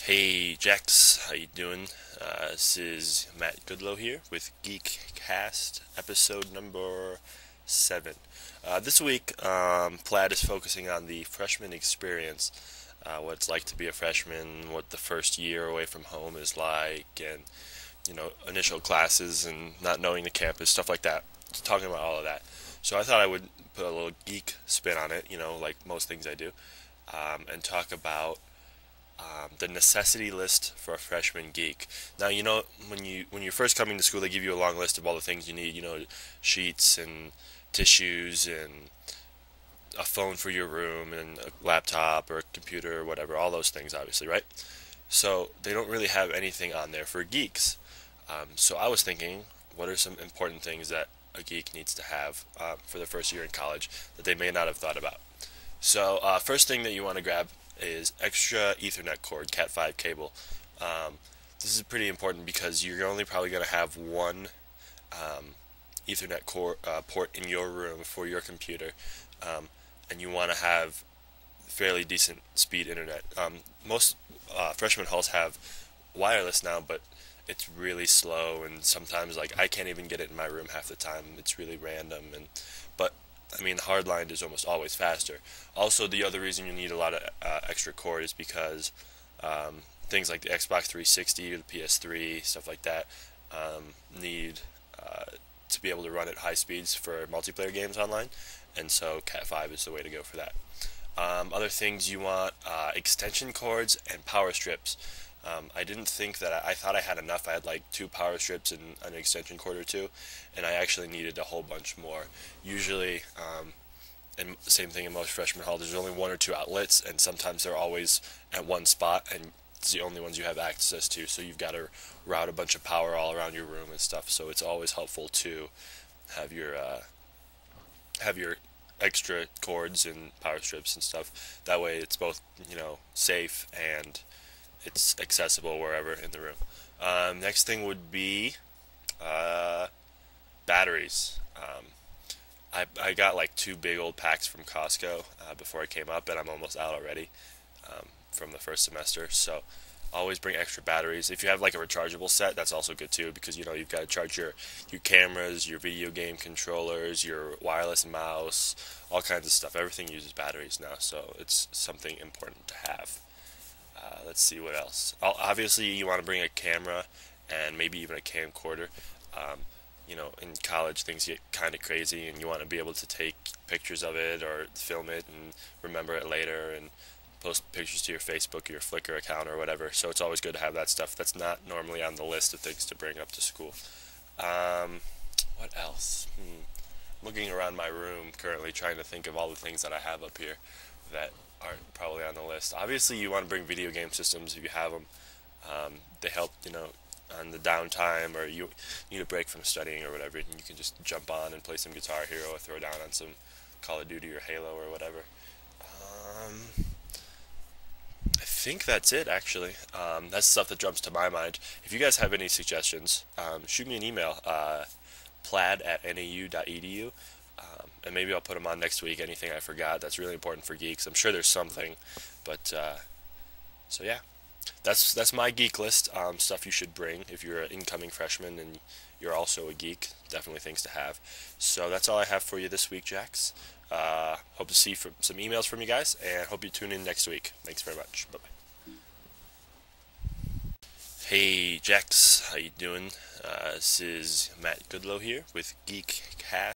Hey Jax, how you doing? This is Matt Goodloe here with Geekcast, episode number 7. This week, PLAID is focusing on the freshman experience, what it's like to be a freshman, what the first year away from home is like, and initial classes and not knowing the campus, stuff like that. Talking about all of that. So I thought I would put a little geek spin on it, like most things I do, and talk about the necessity list for a freshman geek. Now, when you're first coming to school, they give you a long list of all the things you need. Sheets and tissues and a phone for your room and a laptop or a computer or whatever. All those things, obviously, right? So they don't really have anything on there for geeks. So I was thinking, what are some important things that a geek needs to have for their first year in college that they may not have thought about? So first thing that you want to grab is extra Ethernet cord, Cat 5 cable. This is pretty important because you're only probably going to have one Ethernet port in your room for your computer, and you want to have fairly decent speed internet. Most freshman halls have wireless now, but it's really slow, and sometimes I can't even get it in my room half the time. It's really random, but I mean, hardline is almost always faster. Also, the other reason you need a lot of extra cord is because things like the Xbox 360 or the PS3, stuff like that, need to be able to run at high speeds for multiplayer games online, and so Cat 5 is the way to go for that. Other things you want, extension cords and power strips. I didn't think that I thought I had enough. I had like 2 power strips and an extension cord or 2, and I actually needed a whole bunch more. Usually, and same thing in most freshman halls, there's only 1 or 2 outlets, and sometimes they're always at one spot, and it's the only ones you have access to, so you've got to route a bunch of power all around your room and stuff, so it's always helpful to have your extra cords and power strips and stuff. That way it's both, safe and it's accessible wherever in the room. Next thing would be batteries. I got like 2 big old packs from Costco before I came up, and I'm almost out already from the first semester. So always bring extra batteries. If you have like a rechargeable set, that's also good too, because you've got to charge your cameras, your video game controllers, your wireless mouse, all kinds of stuff. Everything uses batteries now, so it's something important to have. Let's see what else. Obviously, you want to bring a camera and maybe even a camcorder. In college, things get kind of crazy, and you want to be able to take pictures of it or film it and remember it later and post pictures to your Facebook or your Flickr account or whatever. So it's always good to have that stuff. That's not normally on the list of things to bring up to school. What else? Looking around my room currently, trying to think of all the things that I have up here that aren't probably on the list. Obviously, you want to bring video game systems if you have them. They help, on the downtime, or you need a break from studying or whatever, and you can just jump on and play some Guitar Hero or throw down on some Call of Duty or Halo or whatever. I think that's it, actually. That's stuff that jumps to my mind. If you guys have any suggestions, shoot me an email, plaid@nau.edu, and maybe I'll put them on next week. Anything I forgot that's really important for geeks. I'm sure there's something, but so yeah. That's my geek list. Stuff you should bring if you're an incoming freshman and you're also a geek. Definitely things to have. So that's all I have for you this week, Jax. Hope to see some emails from you guys, and hope you tune in next week. Thanks very much. Bye bye. Hey Jax, how you doing? This is Matt Goodloe here with Geekcast.